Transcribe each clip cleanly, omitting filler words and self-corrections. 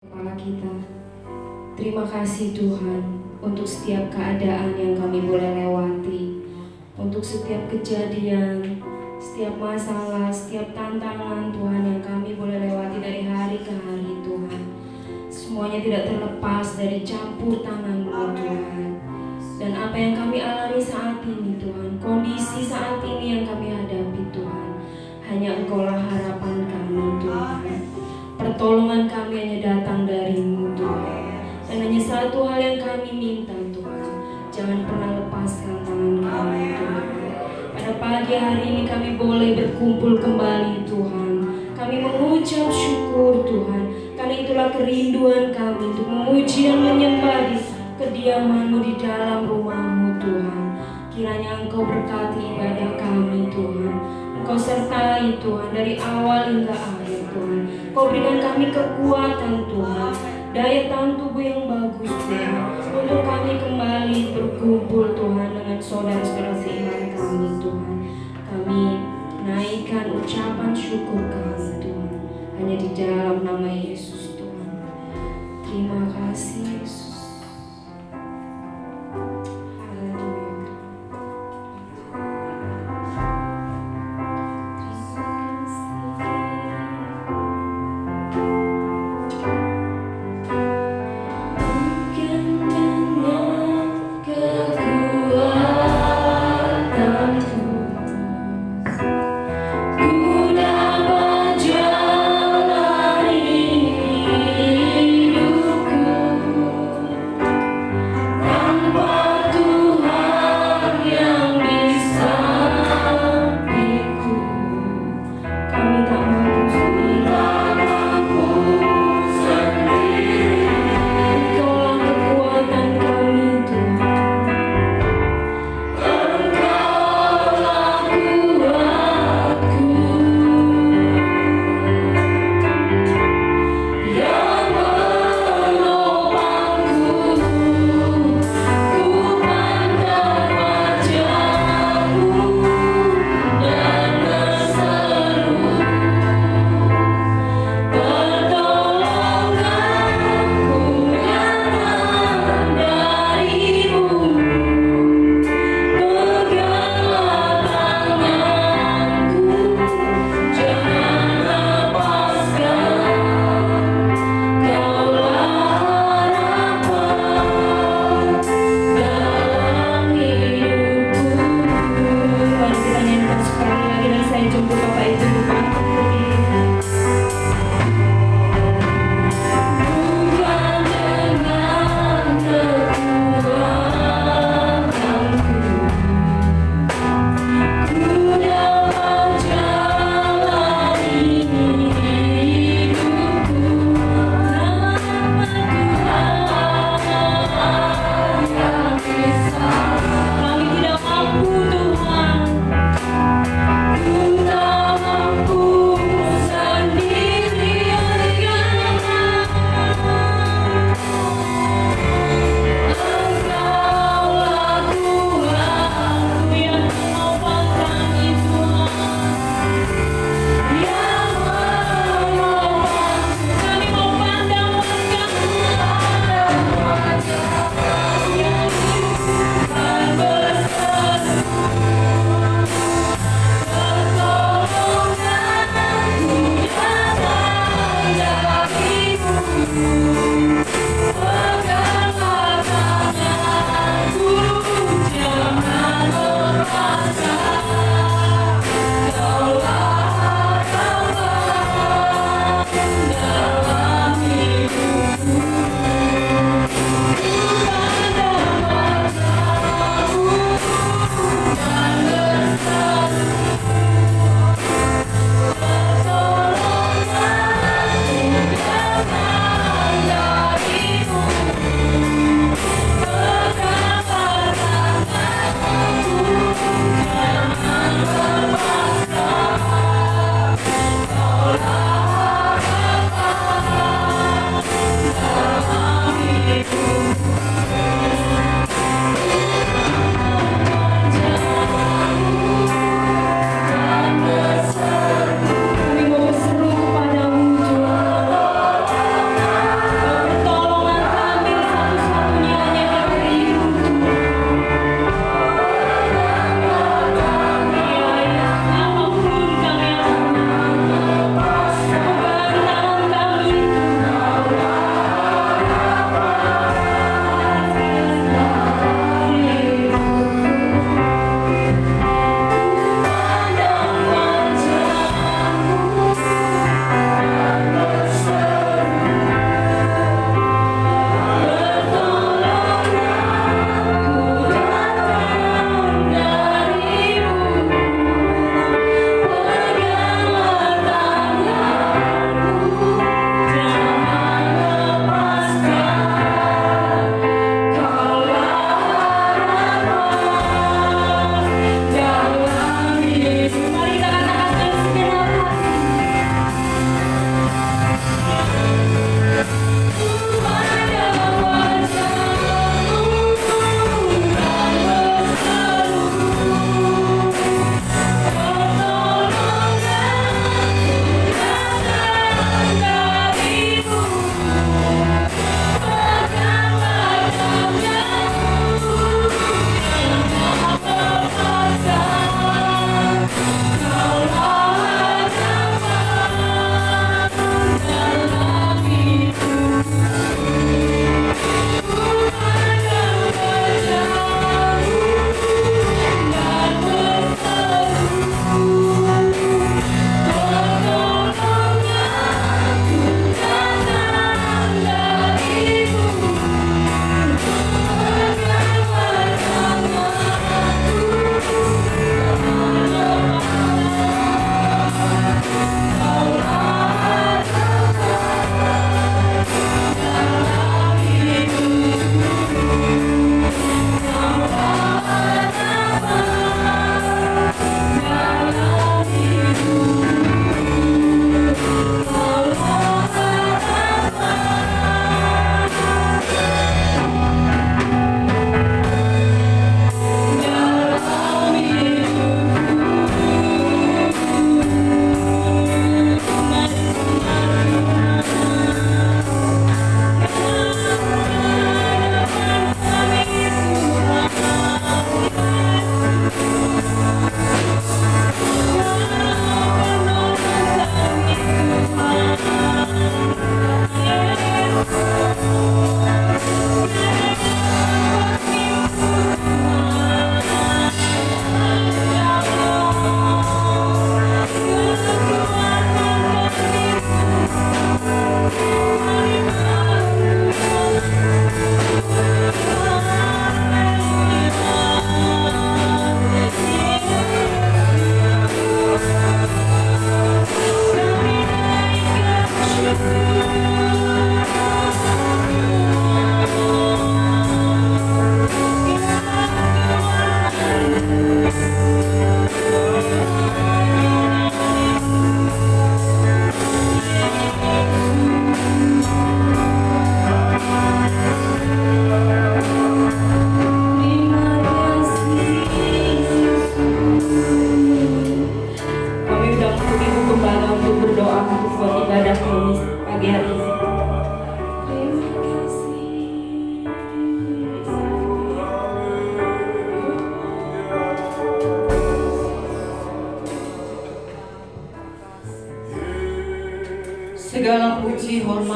Kepala kita. Terima kasih Tuhan untuk setiap keadaan yang kami boleh lewati, untuk setiap kejadian, setiap masalah, setiap tantangan Tuhan yang kami boleh lewati dari hari ke hari Tuhan. Semuanya tidak terlepas dari campur tangan-Mu Tuhan. Dan apa yang kami alami saat ini Tuhan, kondisi saat ini yang kami hadapi Tuhan, hanya Engkau-lah harapan kami Tuhan. Pertolongan kami hanya datang dari-Mu Tuhan. Dan hanya satu hal yang kami minta Tuhan, jangan pernah lepaskan tangan kami Tuhan. Pada pagi hari ini kami boleh berkumpul kembali Tuhan. Kami mengucap syukur Tuhan, karena itulah kerinduan kami untuk memuji dan menyembah di kediaman-Mu di dalam rumah-Mu Tuhan. Kiranya Engkau berkati ibadah kami Tuhan. Engkau sertai Tuhan dari awal hingga akhir Tuhan. Kau berikan kami kekuatan Tuhan, daya tahan tubuh yang bagus Tuhan, untuk kami kembali berkumpul Tuhan dengan saudara-saudara seiman kami Tuhan. Kami naikkan ucapan syukur kami Tuhan, hanya di dalam nama Yesus Tuhan. Terima kasih Yesus. Ku dapat jalani hidupku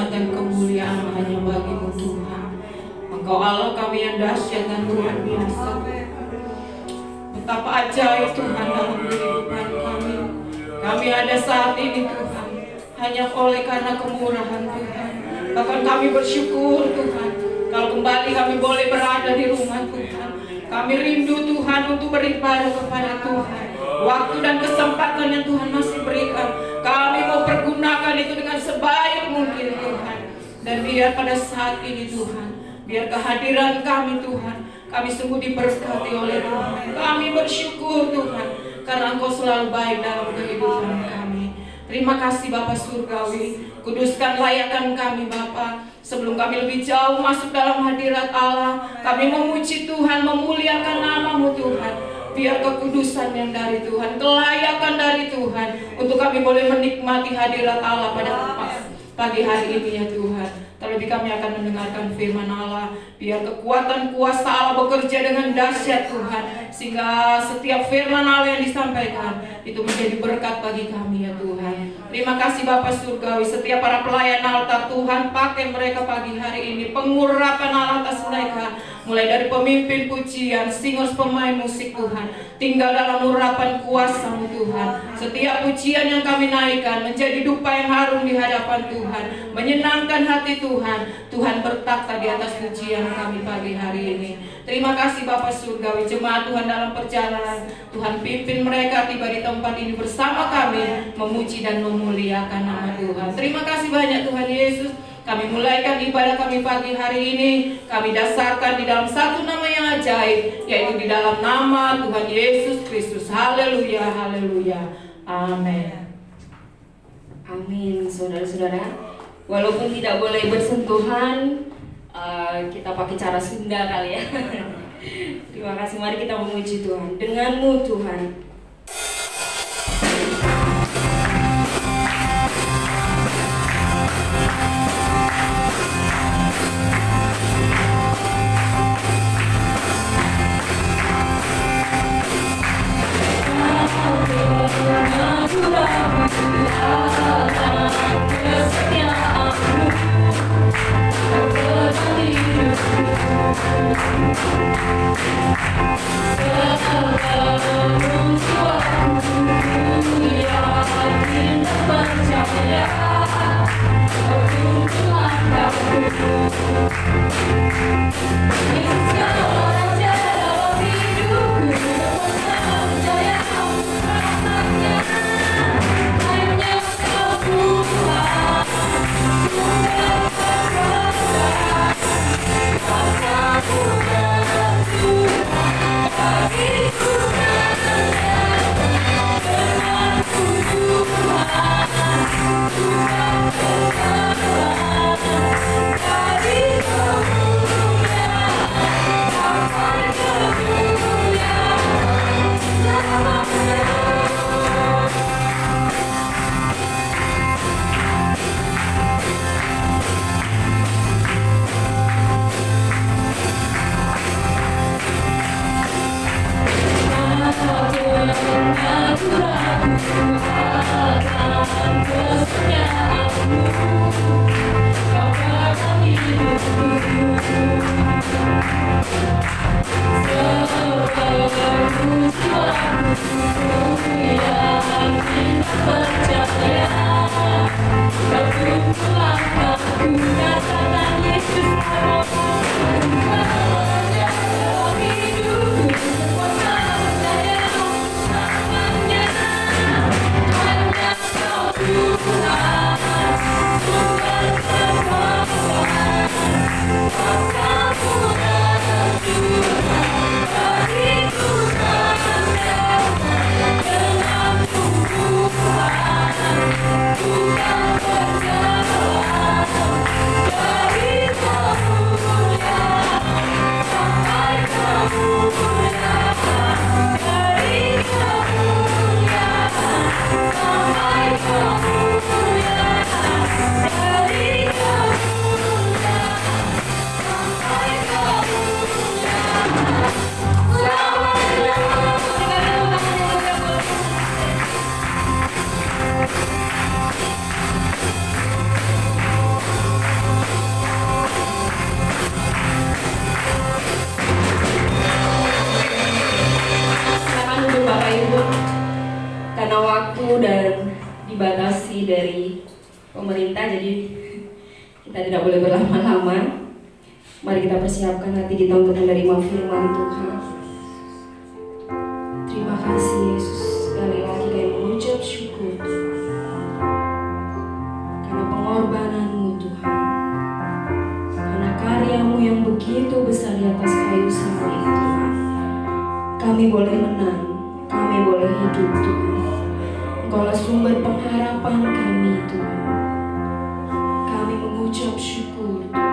kehormatan, kemuliaan hanya bagi-Mu Tuhan. Engkau Allah kami yang dahsyat dan luar biasa. Betapa ajaib Tuhan dalam kehidupan kami. Kami ada saat ini Tuhan hanya oleh karena kemurahan Tuhan. Bahkan kami bersyukur Tuhan kalau kembali kami boleh berada di rumah Tuhan. Kami rindu Tuhan untuk beribadah kepada Tuhan. Waktu dan kesempatan yang Tuhan masih berikan, kami mau pergunakan itu dengan sebaik mungkin Tuhan. Dan biar pada saat ini Tuhan, biar kehadiran kami Tuhan, kami sungguh diberkati oleh Tuhan. Kami bersyukur Tuhan karena Engkau selalu baik dalam kehidupan kami. Terima kasih Bapa Surgawi. Kuduskan layakan kami Bapa. Sebelum kami lebih jauh masuk dalam hadirat Allah, kami memuji Tuhan, memuliakan nama-Mu Tuhan. Biar kekudusan yang dari Tuhan, kelayakan dari Tuhan, untuk kami boleh menikmati hadirat Allah pada pagi hari ini ya Tuhan. Terlebih kami akan mendengarkan firman Allah. Biar kekuatan kuasa Allah bekerja dengan dahsyat Tuhan, sehingga setiap firman Allah yang disampaikan itu menjadi berkat bagi kami ya Tuhan. Terima kasih Bapa Surgawi. Setiap para pelayan altar Tuhan, pakai mereka pagi hari ini. Pengurapan Allah atas mereka, mulai dari pemimpin pujian, singers, pemain musik Tuhan, tinggal dalam urapan kuasa-Mu Tuhan. Setiap pujian yang kami naikkan menjadi dupa yang harum di hadapan Tuhan, menyenangkan hati Tuhan. Tuhan bertakhta di atas pujian kami pagi hari ini. Terima kasih Bapa Surgawi. Jemaat Tuhan dalam perjalanan, Tuhan pimpin mereka tiba di tempat ini bersama kami, memuji dan memuliakan nama Tuhan. Terima kasih banyak Tuhan Yesus. Kami mulaikan ibadah kami pagi hari ini, kami dasarkan di dalam satu nama yang ajaib, yaitu di dalam nama Tuhan Yesus Kristus. Haleluya, haleluya, amin. Amin, saudara-saudara. Walaupun tidak boleh bersentuhan, kita pakai cara Sunda kali ya. Terima kasih, mari kita memuji Tuhan. Dengan-Mu Tuhan. boleh berlama-lama. Mari kita persiapkan hati kita untuk menerima firman Tuhan. Terima kasih Yesus. Sekali lagi kami mengucap syukur karena pengorbananmu Tuhan, karena karyamu yang begitu besar di atas kayu salib Tuhan. Kami boleh menang, kami boleh hidup Tuhan. Engkaulah sumber pengharapan kami Tuhan. Kami mengucap syukur Tuhan.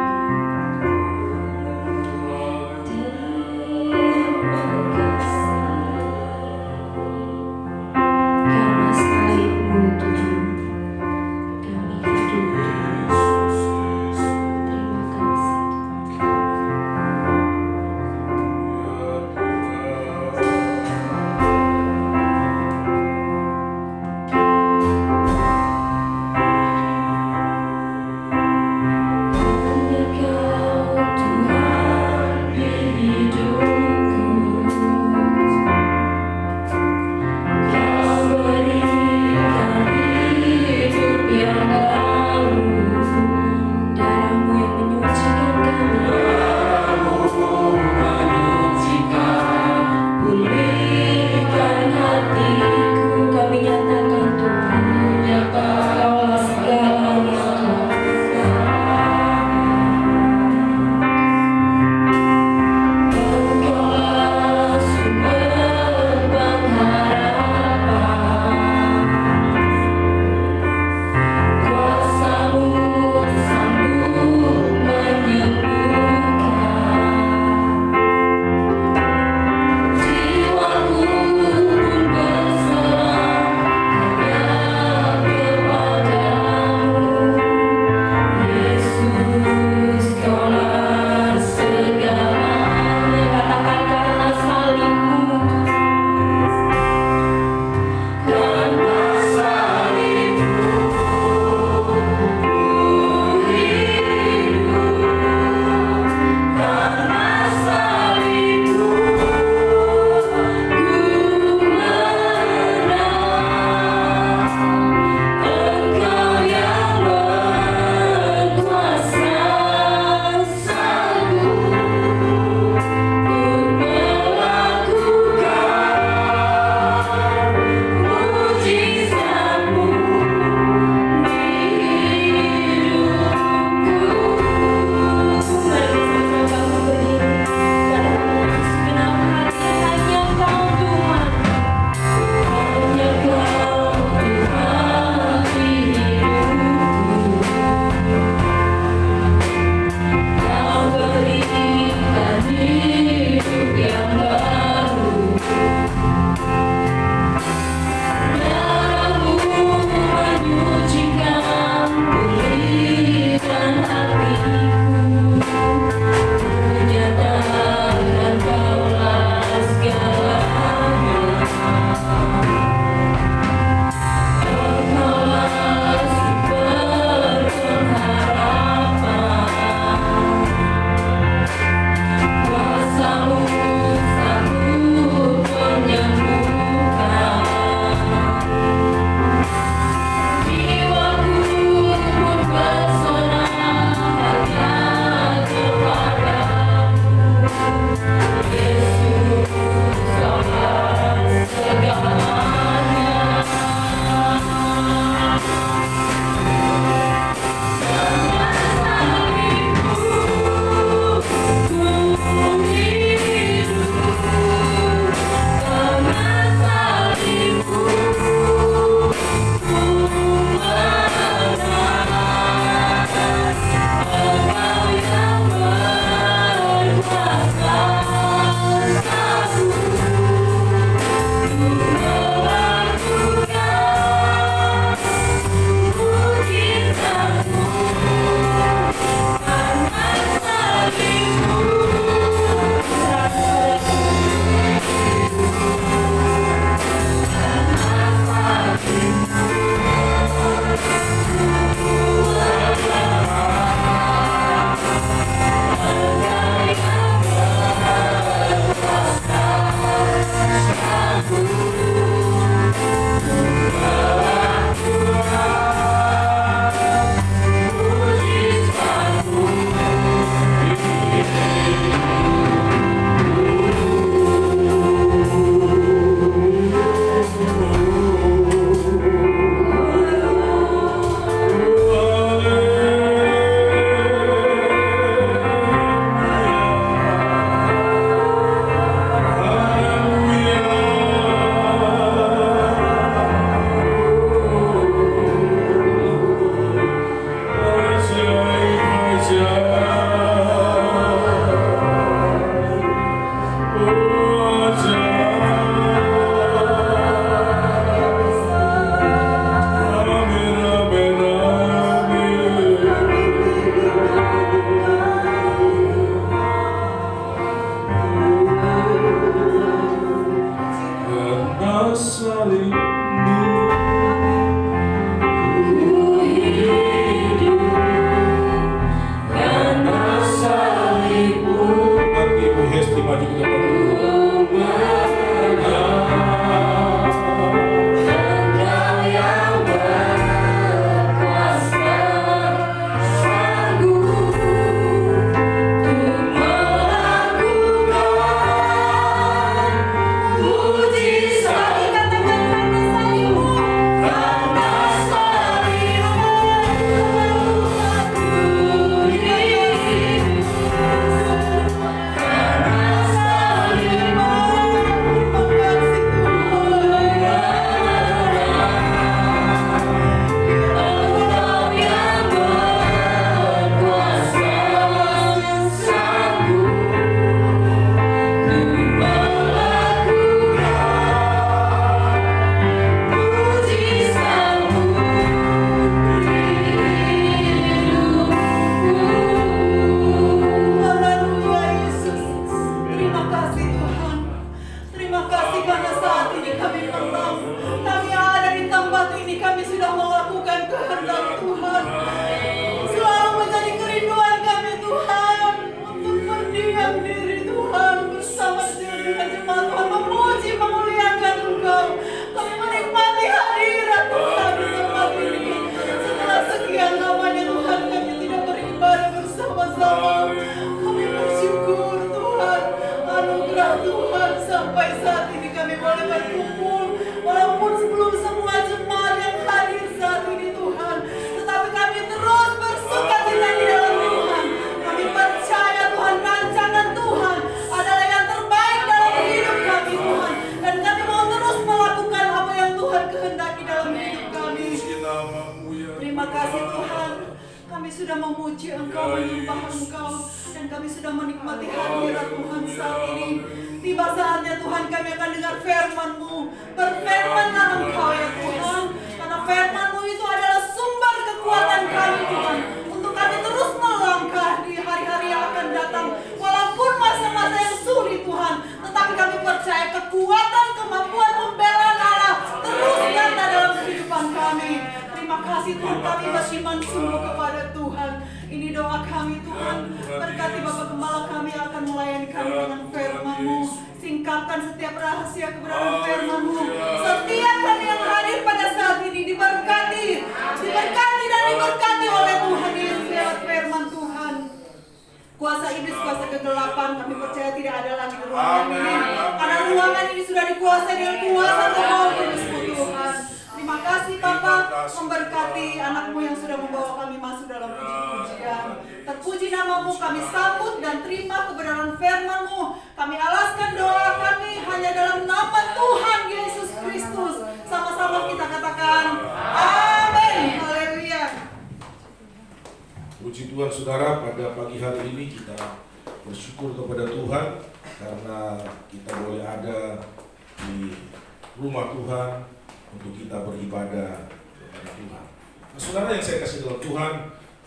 jemaat Tuhan memuji, memuliakan Engkau. Kami menikmati hadirat Tuhan di tempat ini. Setelah sekian lamanya Tuhan kami tidak beribadah bersama-sama. Kami bersyukur Tuhan, anugerah Tuhan sampai saat ini kami boleh berkumpul. Walaupun sebelum semua jemaat yang hadir saat ini Tuhan, tetapi kami terus bersukacita di dalam Tuhan. Kami percaya Tuhan, rancangan Tuhan adalah yang terbaik dalam hidup kami Tuhan. Dan kami mau terus melakukan apa yang Tuhan kehendaki dalam hidup kami. Terima kasih Tuhan, kami sudah memuji Engkau, menyembah Engkau, dan kami sudah menikmati hadirat Tuhan saat ini. Tiba saatnya Tuhan kami akan dengar firman-Mu. Berfirmanlah Engkau ya Tuhan, karena firman-Mu itu adalah sumber kekuatan kami Tuhan, untuk kami terus melangkah di hari-hari yang akan datang. Walaupun masa-masa yang sulit Tuhan, tetapi kami percaya kekuatan, kemampuan, pembelaan Allah terus nyata dalam kehidupan kami. Terima kasih Tuhan, kami beriman sungguh kepada Tuhan. Ini doa kami Tuhan. Berkati Bapak Gembala kami yang akan melayani kami dengan firman-Mu. Singkapkan setiap rahasia kebenaran firman-Mu. Setiap kami yang hadir pada saat ini diberkati dan diberkati oleh Tuhan Yesus lewat firman Tuhan. Kuasa iblis, kuasa kegelapan, kami percaya tidak ada lagi di ruangan ini. Karena ruangan ini sudah dikuasai dengan kuasa Roh Kudus-Mu Tuhan. Terima kasih Bapa, memberkati anak-Mu yang sudah membawa kami masuk dalam puji-pujian. Terpuji nama-Mu, kami sambut dan terima kebenaran firman-Mu. Kami alaskan doa kami hanya dalam nama Tuhan Yesus Kristus. Sama-sama kita katakan amin. Haleluya. Puji Tuhan saudara, pada pagi hari ini kita bersyukur kepada Tuhan karena kita boleh ada di rumah Tuhan untuk kita beribadah kepada Tuhan. Nah, saudara yang saya kasih dalam Tuhan,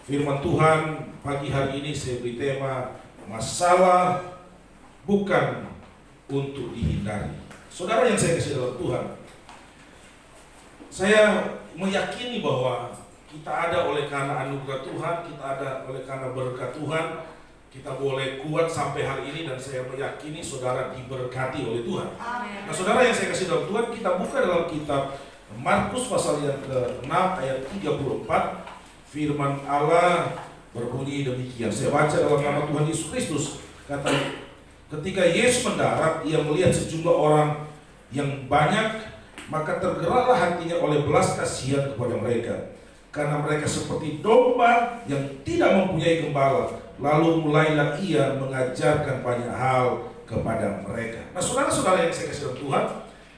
firman Tuhan pagi hari ini saya beri tema masalah bukan untuk dihindari. Saudara yang saya kasih dalam Tuhan, saya meyakini bahwa kita ada oleh karena anugerah Tuhan, kita ada oleh karena berkat Tuhan, kita boleh kuat sampai hari ini, dan saya meyakini saudara diberkati oleh Tuhan. Nah saudara yang saya kasih dalam Tuhan, kita buka dalam kitab Markus pasal yang ke-6 ayat 34. Firman Allah berbunyi demikian. Saya baca dalam nama Tuhan Yesus Kristus. Kata, ketika Yesus mendarat, ia melihat sejumlah orang yang banyak, maka tergeraklah hatinya oleh belas kasihan kepada mereka, karena mereka seperti domba yang tidak mempunyai gembala. Lalu mulailah ia mengajarkan banyak hal kepada mereka. Nah saudara-saudara yang saya kasih Tuhan,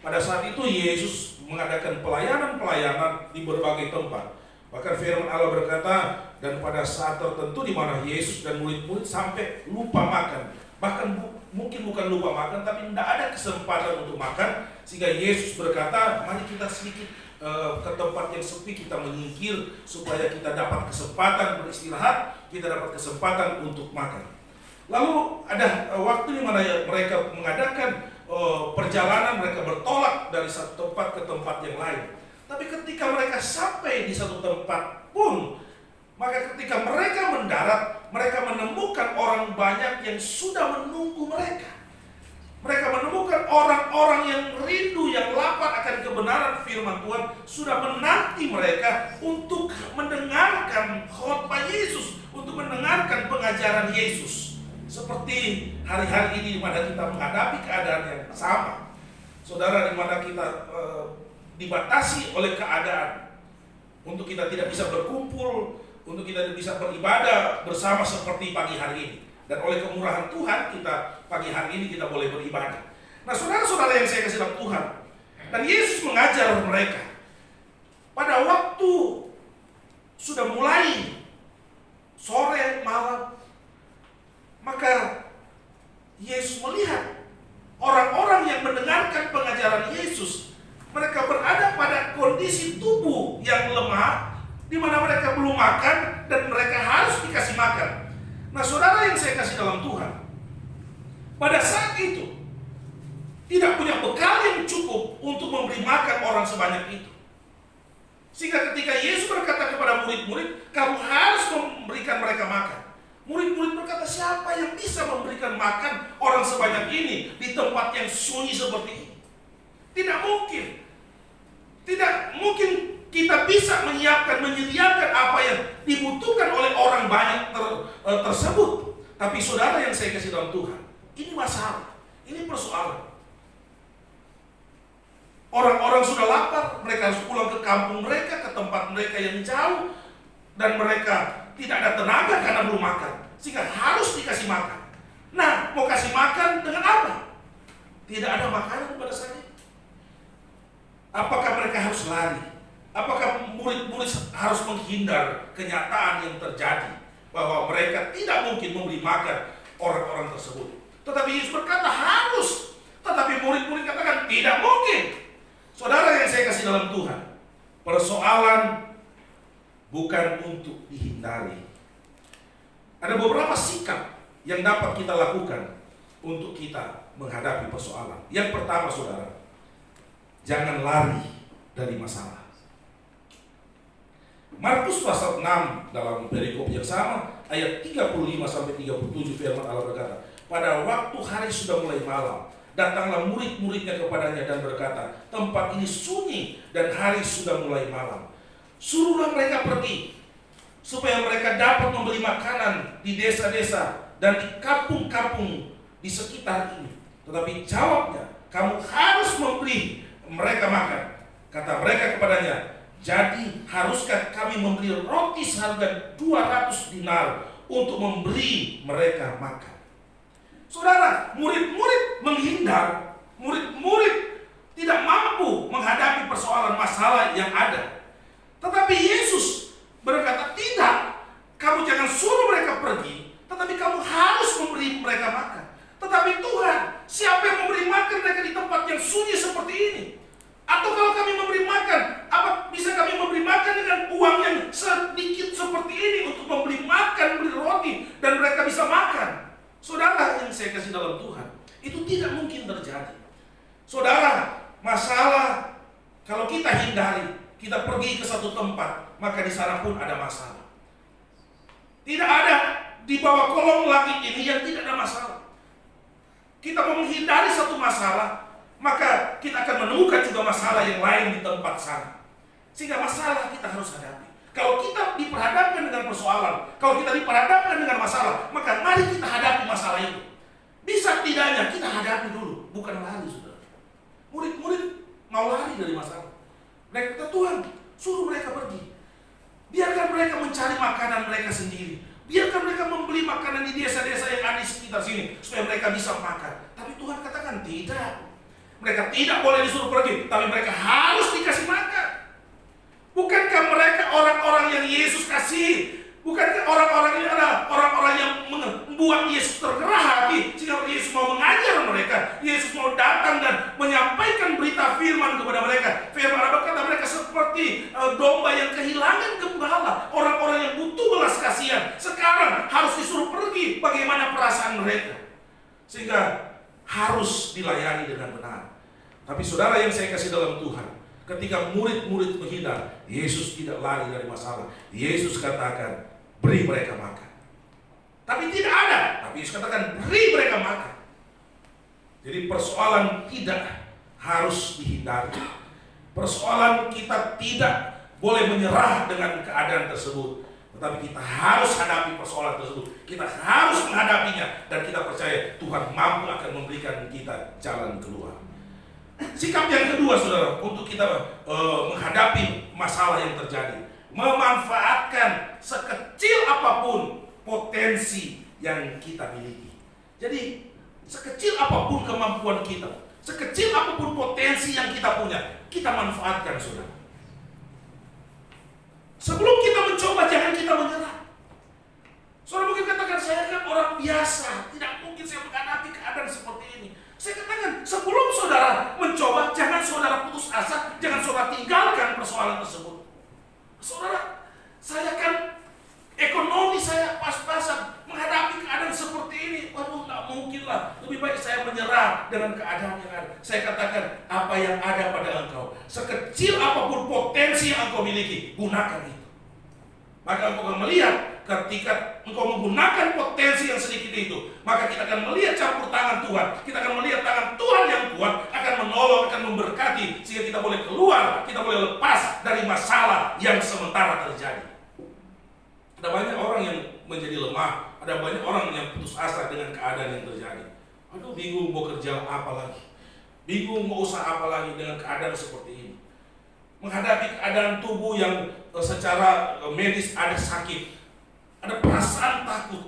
pada saat itu Yesus mengadakan pelayanan-pelayanan di berbagai tempat. Bahkan firman Allah berkata, dan pada saat tertentu di mana Yesus dan murid-murid sampai lupa makan. Bahkan mungkin bukan lupa makan, tapi tidak ada kesempatan untuk makan, sehingga Yesus berkata, mari kita sedikit ke tempat yang sepi, kita menyingkir supaya kita dapat kesempatan beristirahat, kita dapat kesempatan untuk makan. Lalu ada waktu di mana mereka mengadakan perjalanan, mereka bertolak dari satu tempat ke tempat yang lain. Tapi ketika mereka sampai di satu tempat pun, maka ketika mereka mendarat, mereka menemukan orang banyak yang sudah menunggu mereka. Mereka menemukan orang-orang yang rindu, yang lapar akan kebenaran firman Tuhan, sudah menanti mereka untuk mendengarkan khotbah Yesus, untuk mendengarkan pengajaran Yesus. Seperti hari-hari ini di mana kita menghadapi keadaan yang sama. Saudara, di mana kita dibatasi oleh keadaan, untuk kita tidak bisa berkumpul, untuk kita bisa beribadah bersama seperti pagi hari ini. Dan oleh kemurahan Tuhan, kita pagi hari ini kita boleh beribadah. Nah saudara-saudara yang saya kasih dalam Tuhan, dan Yesus mengajar mereka. Pada waktu sudah mulai sore malam, maka Yesus melihat orang-orang yang mendengarkan pengajaran Yesus, mereka berada pada kondisi tubuh yang lemah, di mana mereka belum makan dan mereka harus dikasih makan. Nah saudara yang saya kasih dalam Tuhan, pada saat itu tidak punya bekal yang cukup untuk memberi makan orang sebanyak itu. Sehingga ketika Yesus berkata kepada murid-murid, kamu harus memberikan mereka makan. Murid-murid berkata, siapa siapa yang bisa memberikan makan orang sebanyak ini di tempat yang sunyi seperti ini? Tidak mungkin. Tidak mungkin kita bisa menyediakan apa yang dibutuhkan oleh orang banyak tersebut. Tapi saudara yang saya kasih dalam Tuhan, ini masalah, ini persoalan. Orang-orang sudah lapar, mereka harus pulang ke kampung mereka, ke tempat mereka yang jauh, dan mereka tidak ada tenaga karena belum makan, sehingga harus dikasih makan. Nah, mau kasih makan dengan apa? Tidak ada makanan pada saat itu. Apakah mereka harus lari? Apakah murid-murid harus menghindar kenyataan yang terjadi bahwa mereka tidak mungkin memberi makan orang-orang tersebut? Tetapi Yesus berkata harus. Tetapi murid-murid katakan tidak mungkin. Saudara yang saya kasih dalam Tuhan, persoalan bukan untuk dihindari. Ada beberapa sikap yang dapat kita lakukan untuk kita menghadapi persoalan. Yang pertama, saudara, jangan lari dari masalah. Markus pasal 6 dalam perikop yang sama, ayat 35-37 firman Allah berkata, pada waktu hari sudah mulai malam, datanglah murid-muridnya kepadanya dan berkata, tempat ini sunyi dan hari sudah mulai malam. Suruhlah mereka pergi, supaya mereka dapat membeli makanan di desa-desa dan di kampung-kampung di sekitar ini. Tetapi jawabnya, kamu harus memberi mereka makan. Kata mereka kepadanya, jadi haruskah kami membeli roti seharga 200 dinar untuk memberi mereka makan? Saudara, murid-murid menghindar, murid-murid tidak mampu menghadapi persoalan masalah yang ada. Tetapi Yesus berkata, tidak, kamu jangan suruh mereka pergi, tetapi kamu harus memberi mereka makan. Tetapi Tuhan, siapa yang memberi makan mereka di tempat yang sunyi seperti ini? Atau kalau kami memberi makan, apa bisa kami memberi makan dengan uang yang sedikit seperti ini untuk membeli makan, beli roti, dan mereka bisa makan? Saudara yang saya kasih dalam Tuhan, itu tidak mungkin terjadi. Saudara, masalah kalau kita hindari, kita pergi ke satu tempat, maka di sana pun ada masalah. Tidak ada di bawah kolong langit ini yang tidak ada masalah. Kita mau menghindari satu masalah, maka kita akan menemukan juga masalah yang lain di tempat sana. Sehingga masalah kita harus hadapi. Kalau kita diperhadapkan dengan persoalan, kalau kita diperhadapkan dengan masalah, maka mari kita hadapi masalah itu. Bisa tidaknya kita hadapi dulu, bukan lari, saudara. Murid-murid mau lari dari masalah. Mereka kata, Tuhan, suruh mereka pergi. Biarkan mereka mencari makanan mereka sendiri. Biarkan mereka membeli makanan di desa-desa yang ada di sekitar sini, supaya mereka bisa makan. Tapi Tuhan katakan, tidak. Mereka tidak boleh disuruh pergi, tapi mereka harus dikasih makan. Bukankah mereka orang-orang yang Yesus kasih? Bukankah orang-orang ini adalah orang-orang yang membuat Yesus tergerak hati, sehingga Yesus mau mengajar mereka, Yesus mau datang dan menyampaikan berita firman kepada mereka. Firman Allah berkata mereka seperti domba yang kehilangan gembala, orang-orang yang butuh belas kasihan. Sekarang harus disuruh pergi. Bagaimana perasaan mereka? Sehingga harus dilayani dengan benar. Tapi saudara yang saya kasih dalam Tuhan, ketika murid-murid menghindar, Yesus tidak lari dari masalah. Yesus katakan, beri mereka makan. Tapi tidak ada. Tapi Yesus katakan, beri mereka makan. Jadi persoalan tidak harus dihindari. Persoalan kita tidak boleh menyerah dengan keadaan tersebut. Tetapi kita harus hadapi persoalan tersebut. Kita harus menghadapinya. Dan kita percaya Tuhan mampu akan memberikan kita jalan keluar. Sikap yang kedua, saudara, untuk kita menghadapi masalah yang terjadi, memanfaatkan sekecil apapun potensi yang kita miliki. Jadi sekecil apapun kemampuan kita, sekecil apapun potensi yang kita punya, kita manfaatkan, saudara. Sebelum kita mencoba, jangan kita menyerah. Saudara mungkin katakan, saya kan orang biasa, tidak mungkin saya menghadapi keadaan seperti ini. Saya katakan, sebelum saudara mencoba, jangan saudara putus asa, jangan saudara tinggalkan persoalan tersebut. Saudara, saya kan ekonomi saya pas-pasan, menghadapi keadaan seperti ini, waduh, tak mungkin lah. Lebih baik saya menyerah dengan keadaan yang ada. Saya katakan, apa yang ada pada engkau, sekecil apapun potensi yang engkau miliki, gunakan itu. Maka engkau akan melihat ketika engkau menggunakan potensi yang sedikit seperti itu, maka kita akan melihat campur tangan Tuhan. Kita akan melihat tangan Tuhan yang kuat akan menolong, akan memberkati, sehingga kita boleh keluar, kita boleh lepas dari masalah yang sementara terjadi. Ada banyak orang yang menjadi lemah, ada banyak orang yang putus asa dengan keadaan yang terjadi. Aduh, bingung mau kerja apa lagi, bingung mau usaha apa lagi dengan keadaan seperti ini. Menghadapi keadaan tubuh yang secara medis ada sakit, ada perasaan takut,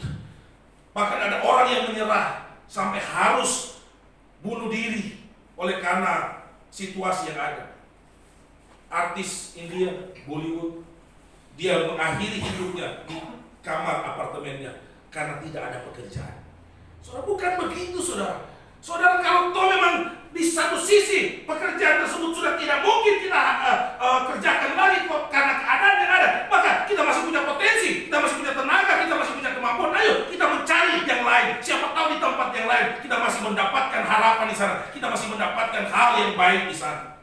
bahkan ada orang yang menyerah sampai harus bunuh diri oleh karena situasi yang ada. Artis India, Bollywood, dia mengakhiri hidupnya di kamar apartemennya karena tidak ada pekerjaan. Saudara, bukan begitu saudara. Saudara, kalau toh memang di satu sisi pekerjaan tersebut sudah tidak mungkin kita kerjakan lagi karena keadaan yang ada, maka kita masih punya potensi, kita masih punya tenaga, kita masih punya kemampuan. Ayo kita mencari yang lain. Siapa tahu di tempat yang lain kita masih mendapatkan harapan di sana, kita masih mendapatkan hal yang baik di sana.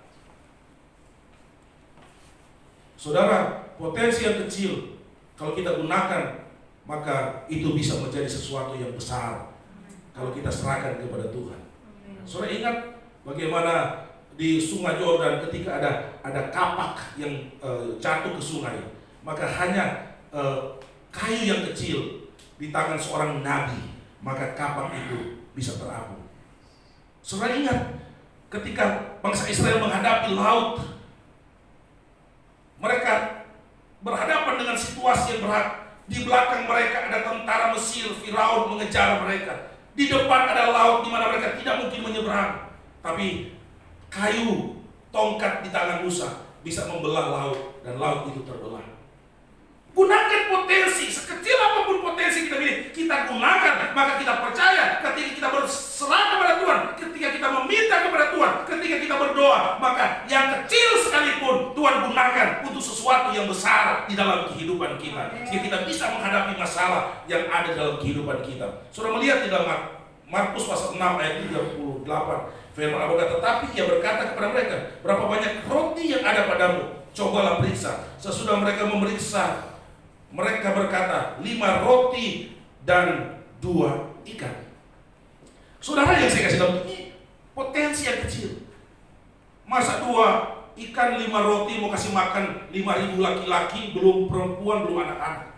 Saudara, potensi yang kecil kalau kita gunakan, maka itu bisa menjadi sesuatu yang besar kalau kita serahkan kepada Tuhan. Saudara ingat bagaimana di Sungai Yordan ketika ada kapak yang jatuh ke sungai, maka hanya kayu yang kecil di tangan seorang nabi, maka kapak itu bisa terapung. Saudara ingat ketika bangsa Israel menghadapi laut, mereka berhadapan dengan situasi yang berat. Di belakang mereka ada tentara Mesir, Firaun mengejar mereka. Di depan ada laut di mana mereka tidak mungkin menyeberang. Tapi kayu tongkat di tangan Musa bisa membelah laut, dan laut itu terbelah. Gunakan potensi, sekecil apapun potensi kita miliki, kita gunakan, maka kita percaya ketika kita berserah kepada Tuhan, ketika kita meminta kepada Tuhan, ketika kita berdoa, maka yang kecil sekalipun Tuhan gunakan untuk sesuatu yang besar di dalam kehidupan kita, sehingga kita bisa menghadapi masalah yang ada dalam kehidupan kita. Saudara melihat di dalam Markus pasal 6 ayat 38, firman Allah berkata, tetapi ia berkata kepada mereka, berapa banyak roti yang ada padamu? Cobalah periksa. Sesudah mereka memeriksa, mereka berkata, 5 roti dan 2 ikan. Saudara yang saya kasih tahu, ini potensi yang kecil. Masa 2 ikan 5 roti mau kasih makan 5.000 laki-laki, belum perempuan, belum anak-anak.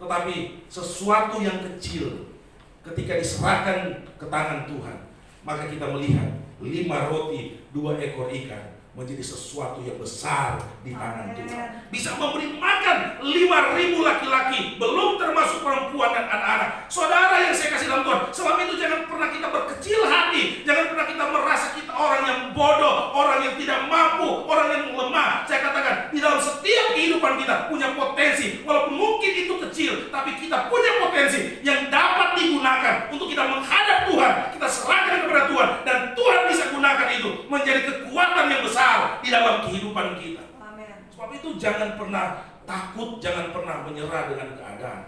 Tetapi sesuatu yang kecil ketika diserahkan ke tangan Tuhan, maka kita melihat 5 roti 2 ekor ikan menjadi sesuatu yang besar di tangan Tuhan. Bisa memberi makan 5.000 laki-laki, belum termasuk perempuan dan anak-anak. Saudara yang saya kasih dalam Tuhan, sebab itu jangan pernah kita berkecil hati, jangan pernah kita merasa kita orang yang bodoh, orang yang tidak mampu, orang yang lemah. Saya katakan, di dalam setiap kehidupan kita punya potensi, walaupun mungkin itu kecil, tapi kita punya potensi yang dapat digunakan untuk kita menghadap Tuhan, kita serahkan kepada Tuhan, dan Tuhan bisa gunakan itu menjadi kekuatan yang besar di dalam kehidupan kita. Amen. Sebab itu jangan pernah takut, jangan pernah menyerah dengan keadaan.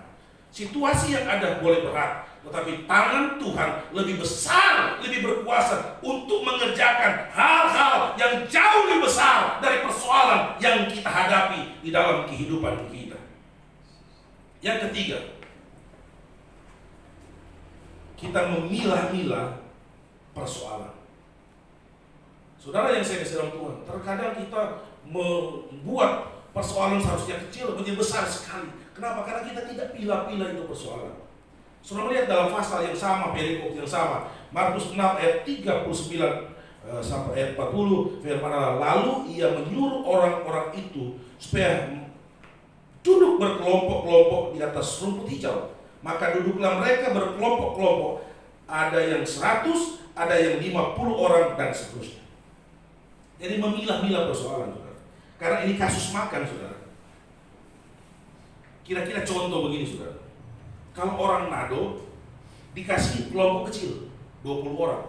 Situasi yang ada boleh berat, tetapi tangan Tuhan lebih besar, lebih berkuasa untuk mengerjakan hal-hal yang jauh lebih besar dari persoalan yang kita hadapi di dalam kehidupan kita. Yang ketiga, kita memilah-milah persoalan. Saudara yang saya kasih dalam Tuhan, terkadang kita membuat persoalan seharusnya kecil menjadi besar sekali. Kenapa? Karena kita tidak pilah-pilah itu persoalan. Saudara melihat dalam pasal yang sama, perikop yang sama, Markus 6 ayat 39 sampai ayat 40, firman Allah, lalu ia menyuruh orang-orang itu supaya duduk berkelompok-kelompok di atas rumput hijau. Maka duduklah mereka berkelompok-kelompok, ada yang 100, ada yang 50 orang, dan seterusnya. Jadi memilah-milah persoalan, saudara. Karena ini kasus makan, saudara. Kira-kira contoh begini, saudara. Kalau orang nado dikasih kelompok kecil 20 orang.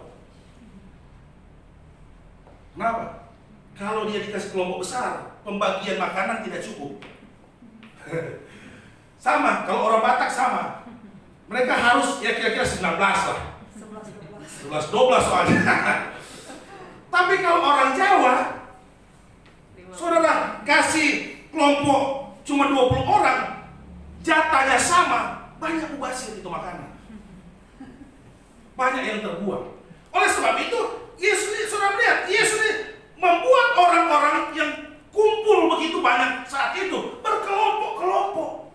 Kenapa? Kalau dia dikasih kelompok besar, pembagian makanan tidak cukup. Sama, kalau orang Batak sama. Mereka harus ya kira-kira 19 lah. 11-12 soalnya. Tapi kalau orang Jawa, saudara kasih kelompok cuma 20 orang, jatahnya sama, banyak mubazir itu makanan. banyak yang terbuang. Oleh sebab itu, Yesus ini, saudara melihat, Yesus ini membuat orang-orang yang kumpul begitu banyak saat itu berkelompok-kelompok.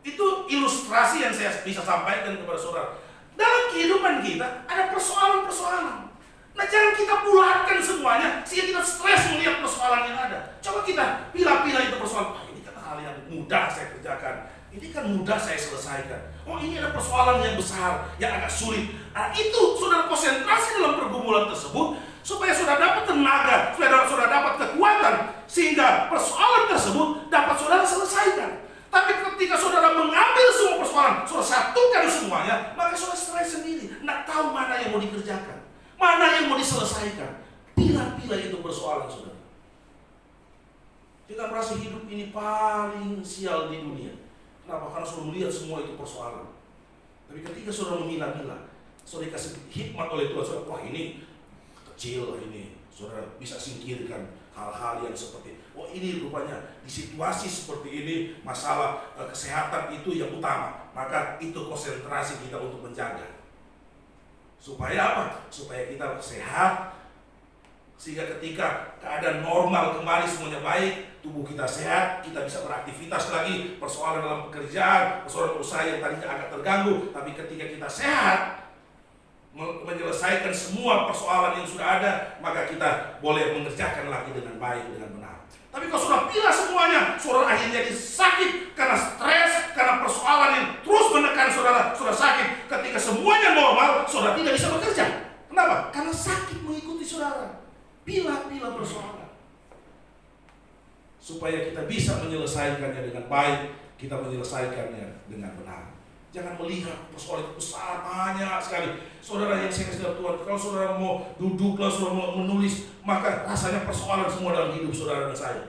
Itu ilustrasi yang saya bisa sampaikan kepada saudara. Dalam kehidupan kita ada persoalan-persoalan. Nah, jangan kita bulatkan semuanya sehingga kita stres melihat persoalan yang ada. Coba kita pilah-pilah itu persoalan. Ini kan hal yang mudah saya kerjakan. Ini kan mudah saya selesaikan. Oh, ini ada persoalan yang besar, yang agak sulit. Nah, itu saudara konsentrasi dalam pergumulan tersebut supaya saudara dapat tenaga, supaya saudara dapat kekuatan, sehingga persoalan tersebut dapat saudara selesaikan. Tapi ketika saudara mengambil semua persoalan, saudara satukan semuanya, maka saudara stres sendiri. Nggak tahu mana yang mau dikerjakan, mana yang mau diselesaikan. Pilah-pilah itu persoalan saudara. Kita merasa hidup ini paling sial di dunia. Kenapa? Karena saudara melihat semua itu persoalan. Tapi ketika saudara memilah-milah, saudara dikasih hikmat oleh Tuhan, saudara, wah ini kecil, ini saudara bisa singkirkan hal-hal yang seperti, wah ini rupanya di situasi seperti ini masalah kesehatan itu yang utama. Maka itu konsentrasi kita untuk menjaga. Supaya apa? Supaya kita sehat, sehingga ketika keadaan normal kembali semuanya baik, tubuh kita sehat, kita bisa beraktivitas lagi, persoalan dalam pekerjaan, persoalan usaha yang tadinya agak terganggu, tapi ketika kita sehat, menyelesaikan semua persoalan yang sudah ada, maka kita boleh mengerjakan lagi dengan baik, dengan benar. Tapi kalau sudah pilah semuanya, saudara akhirnya jadi sakit karena stres, karena persoalan yang terus menekan saudara, saudara sakit. Ketika semuanya normal, saudara tidak bisa bekerja. Kenapa? Karena sakit mengikuti saudara. Pilah-pilah persoalan supaya kita bisa menyelesaikannya dengan baik, kita menyelesaikannya dengan benar. Jangan melihat persoalan itu besar, banyak sekali. Saudara yang saya kasih Tuhan, kalau saudara mau duduk, kalau saudara mau menulis, maka rasanya persoalan semua dalam hidup saudara dan saya.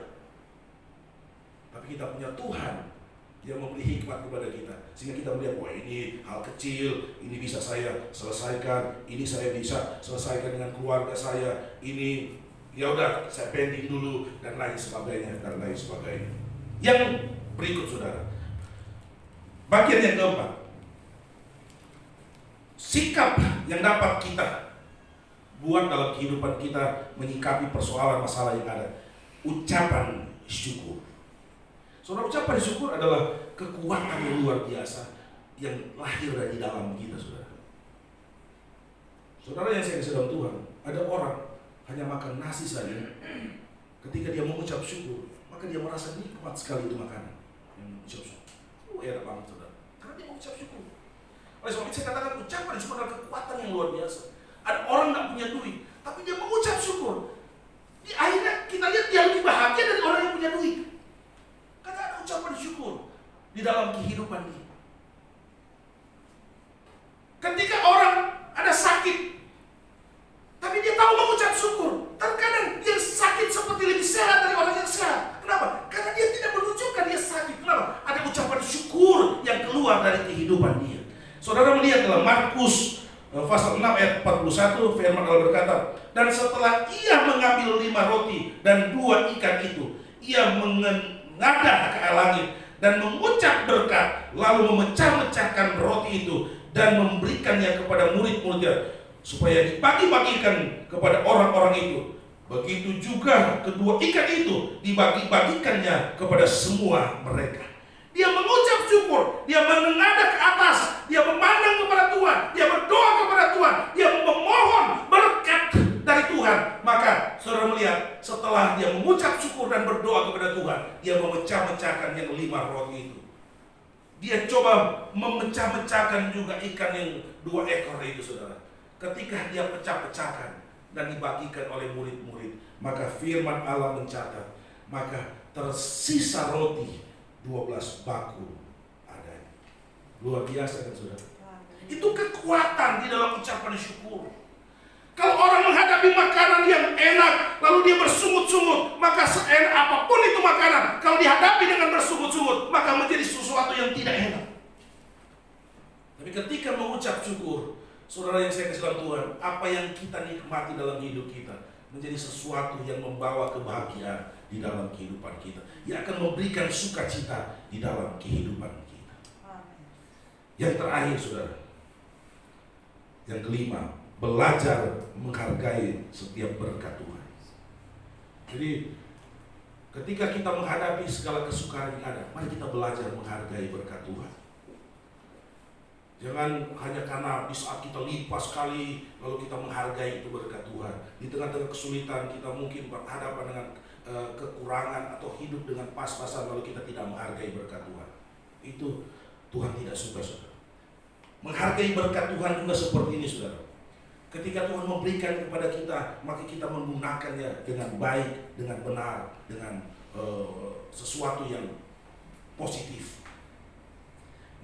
Tapi kita punya Tuhan yang memberi hikmat kepada kita, sehingga kita melihat, wah ini hal kecil, ini bisa saya selesaikan, ini saya bisa selesaikan dengan keluarga saya, ini ya udah saya pending dulu, dan lain sebagainya, dan lain sebagainya. Yang berikut saudara, bagian yang keempat, sikap yang dapat kita buat dalam kehidupan kita menyikapi persoalan masalah yang ada, ucapan syukur. Saudara, ucapan syukur adalah kekuatan yang luar biasa yang lahir dari dalam kita, saudara. Saudara yang saya kasih dalam Tuhan, ada orang hanya makan nasi saja. Ketika dia mengucap syukur, maka dia merasa nikmat sekali itu makanan. Yang mengucap syukur, enak banget saudara, karena dia mengucap syukur. Oleh sebab itu saya katakan ucapan syukur adalah kekuatan yang luar biasa. Ada orang nggak punya duit, tapi dia mengucap syukur. Di akhirnya kita lihat dia lebih bahagia dari orang yang punya duit. Karena ada ucapan syukur di dalam kehidupan dia. Ketika orang ada sakit, tapi dia tahu mengucap syukur. Terkadang dia sakit seperti lebih sehat dari orang yang sehat. Kenapa? Karena dia tidak menunjukkan dia sakit. Kenapa? Ada ucapan syukur yang keluar dari kehidupan dia. Saudara melihat dalam Markus pasal 6 ayat 41, firman Allah berkata, dan setelah ia mengambil 5 roti dan 2 ikan itu, ia mengadah ke langit dan mengucap berkat, lalu memecah-mecahkan roti itu dan memberikannya kepada murid-muridnya supaya dibagi-bagikan kepada orang-orang itu. Begitu juga kedua ikan itu dibagi-bagikannya kepada semua mereka. Dia mengucap syukur, dia menengadah ke atas, dia memandang kepada Tuhan, dia berdoa kepada Tuhan, dia memohon berkat dari Tuhan. Maka saudara melihat, setelah dia mengucap syukur dan berdoa kepada Tuhan, dia memecah-mecahkan yang 5 roti itu. Dia coba memecah-mecahkan juga ikan yang 2 ekor itu, saudara. Ketika dia pecah-pecahkan dan dibagikan oleh murid-murid, maka firman Allah mencatat, maka tersisa roti 12 baku adanya. Luar biasa kan saudara? Itu kekuatan di dalam ucapan syukur. Kalau orang menghadapi makanan yang enak, lalu dia bersungut-sungut, maka seenak apapun itu makanan, kalau dihadapi dengan bersungut-sungut, maka menjadi sesuatu yang tidak enak. Tapi ketika mengucap syukur, saudara yang saya kasih dalam Tuhan, apa yang kita nikmati dalam hidup kita menjadi sesuatu yang membawa kebahagiaan di dalam kehidupan kita, yang akan memberikan sukacita di dalam kehidupan kita. Yang terakhir, saudara, Yang kelima, belajar menghargai setiap berkat Tuhan. Jadi ketika kita menghadapi segala kesukaran yang ada, mari kita belajar menghargai berkat Tuhan. Jangan hanya karena di saat kita limpah sekali lalu kita menghargai itu berkat Tuhan. Di tengah-tengah kesulitan kita mungkin berhadapan dengan kekurangan atau hidup dengan pas-pasan lalu kita tidak menghargai berkat Tuhan. Itu Tuhan tidak suka, saudara. Menghargai berkat Tuhan juga seperti ini, saudara. Ketika Tuhan memberikan kepada kita, maka kita menggunakannya dengan baik, dengan benar, dengan sesuatu yang positif.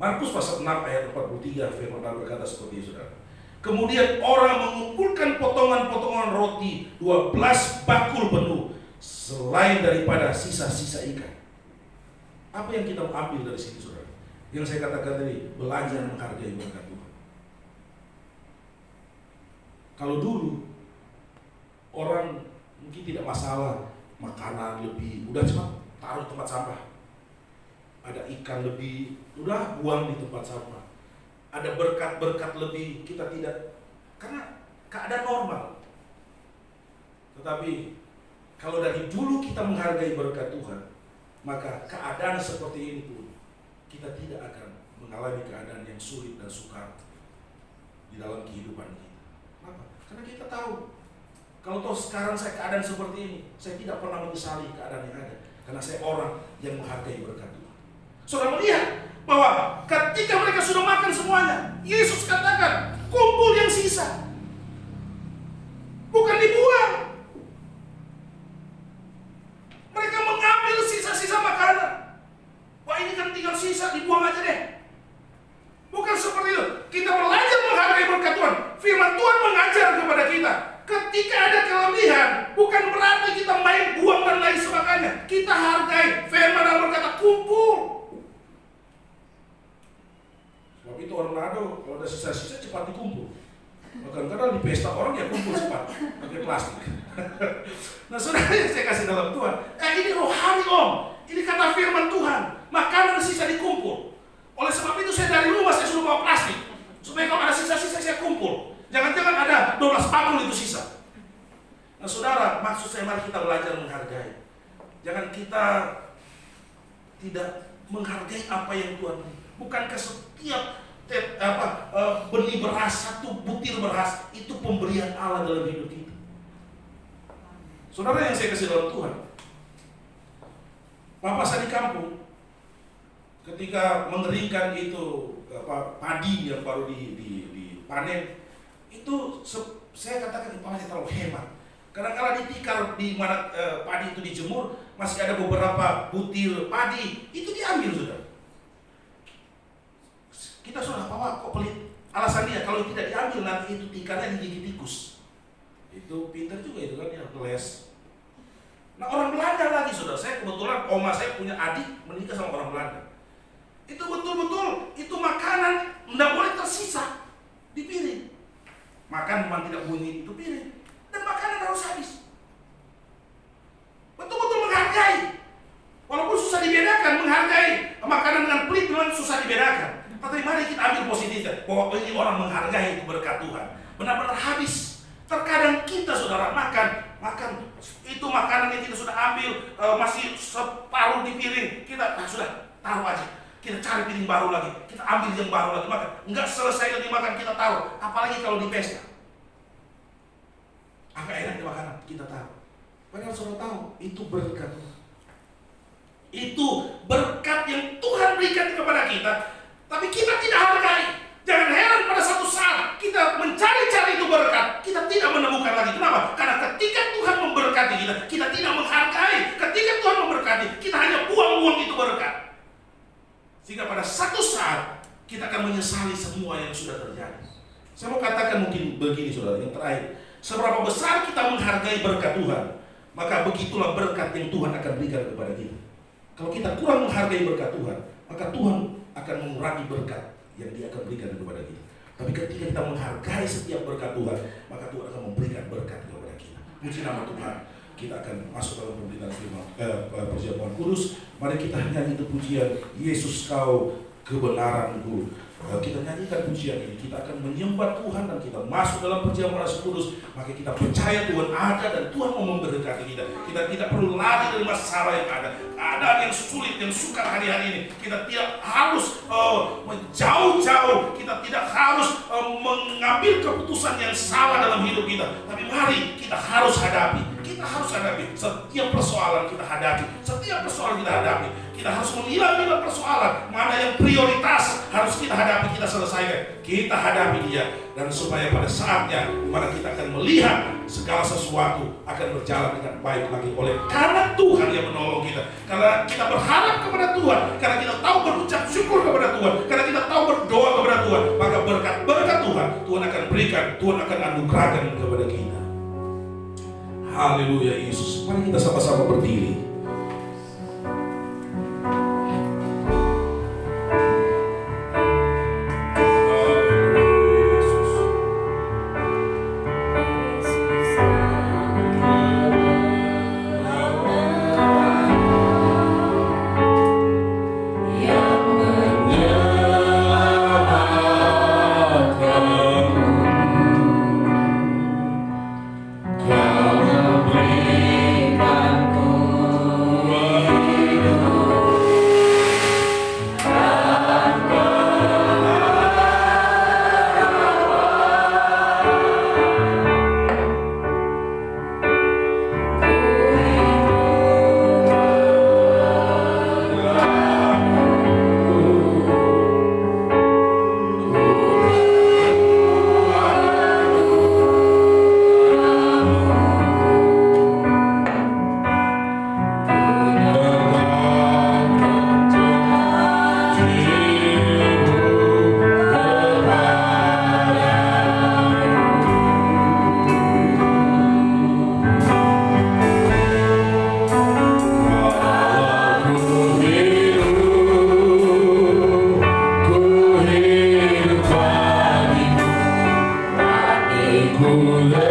Markus pasal 6 ayat 43 firman Allah berkata seperti ini, saudara. Kemudian orang mengumpulkan potongan-potongan roti 12 bakul penuh selain daripada sisa-sisa ikan. Apa yang kita ambil dari sini, saudara? Yang saya katakan tadi, belajar menghargai berkat Tuhan. Kalau dulu orang mungkin tidak masalah makanan lebih, udah cuma taruh di tempat sampah. Ada ikan lebih, udah buang di tempat sampah. Ada berkat-berkat lebih, kita tidak, karena keadaan normal. Tetapi kalau dari dulu kita menghargai berkat Tuhan, maka keadaan seperti ini pun kita tidak akan mengalami keadaan yang sulit dan sukar di dalam kehidupan kita. Kenapa? Karena kita tahu, kalau toh sekarang saya keadaan seperti ini, saya tidak pernah menyesali keadaan yang ada, karena saya orang yang menghargai berkat Tuhan. Saudara melihat bahwa ketika mereka sudah makan semuanya, Yesus katakan, kumpul yang sisa, bukan dibuang. Mereka mengambil sisa-sisa makanan. Wah, ini kan tinggal sisa, dibuang aja deh. Bukan seperti itu. Kita belajar menghargai berkat Tuhan. Firman Tuhan mengajar kepada kita, ketika ada kelebihan, bukan berarti kita main buang dan lain sebagainya. Kita hargai. Firman Allah berkata, kumpul. Sebab itu orang Manado kalau ada sisa-sisa cepat dikumpul. Kadang-kadang di pesta orang ya kumpul cepat pakai plastik. Nah, saudara yang saya kasih dalam Tuhan, ini rohani om. Ini kata firman Tuhan. Makanan sisa dikumpul. Oleh sebab itu saya dari rumah saya suruh bawa plastik supaya kalau ada sisa-sisa saya kumpul. Jangan-jangan ada 12 bakul itu sisa. Nah, saudara, maksud saya mari kita belajar menghargai. Jangan kita tidak menghargai apa yang Tuhan beri. Bukankah setiap benih beras, satu butir beras itu pemberian Allah dalam hidup kita? Saudara yang saya kasih dalam Tuhan, Bapak saya di kampung ketika mengeringkan itu padi yang baru dipanen, itu saya katakan itu masih terlalu hemat. Kadang-kadang ditikar di mana padi itu dijemur, masih ada beberapa butir padi itu diambil, saudara. Kita sudah bawa kok pelit. Alasan dia kalau tidak diambil nanti itu tikarnya digigit tikus. Itu pintar juga itu kan ya, les. Nah, orang Belanda lagi, saudara. Saya kebetulan oma saya punya adik menikah sama orang Belanda. Itu betul-betul itu makanan tidak boleh tersisa di piring. Makan memang tidak bunyi itu piring, dan makanan harus habis. Betul-betul menghargai. Walaupun susah dibedakan, menghargai makanan dengan pelit memang susah dibedakan. Tapi mari kita ambil positifnya, bahwa ini orang menghargai berkat Tuhan. Benar-benar habis. Terkadang kita, saudara, makan itu makanan yang kita sudah ambil masih separuh di piring, kita sudah taruh aja. Kita cari piring baru lagi, kita ambil yang baru lagi makan. Enggak selesai lagi makan kita taruh. Apalagi kalau di pesta. Agak enak di makanan kita taruh. Padahal saudara tahu itu berkat Tuhan. Itu berkat yang Tuhan berikan kepada kita. Tapi kita tidak hargai. Jangan heran pada satu saat kita mencari-cari itu berkat, kita tidak menemukan lagi. Kenapa? Karena ketika Tuhan memberkati kita, kita tidak menghargai. Ketika Tuhan memberkati, kita hanya buang-buang itu berkat. Sehingga pada satu saat kita akan menyesali semua yang sudah terjadi. Saya mau katakan mungkin begini, saudara, yang terakhir. Seberapa besar kita menghargai berkat Tuhan, maka begitulah berkat yang Tuhan akan berikan kepada kita. Kalau kita kurang menghargai berkat Tuhan, maka Tuhan akan mengurangi berkat yang Dia akan berikan kepada kita. Tapi ketika kita menghargai setiap berkat Tuhan, maka Tuhan akan memberikan berkat kepada kita. Puji nama Tuhan. Kita akan masuk dalam pemberitaan firman perjamuan kudus. Mari kita nyanyi itu pujian, Yesus Kau kebenaranku. Kita nyanyikan pujian ini, kita akan menyembah Tuhan dan kita masuk dalam perjamuan Nasi Kudus. Maka kita percaya Tuhan ada dan Tuhan mau memberkati kita. Kita tidak perlu lari dari masalah yang ada, keadaan yang sulit, yang sukar hari-hari ini. Kita tidak harus menjauh-jauh, kita tidak harus mengambil keputusan yang salah dalam hidup kita. Tapi mari kita harus hadapi. Kita harus hadapi setiap persoalan kita hadapi, setiap persoalan kita hadapi. Kita harus memilah-milah persoalan mana yang prioritas harus kita hadapi, kita selesaikan, kita hadapi dia. Dan supaya pada saatnya dimana kita akan melihat segala sesuatu akan berjalan dengan baik lagi oleh karena Tuhan yang menolong kita, karena kita berharap kepada Tuhan, karena kita tahu berucap syukur kepada Tuhan, karena kita tahu berdoa kepada Tuhan. Maka berkat-berkat Tuhan akan berikan, Tuhan akan anugerahkan kepada kita. Haleluya Yesus. Mari kita sama-sama berdiri. Cool.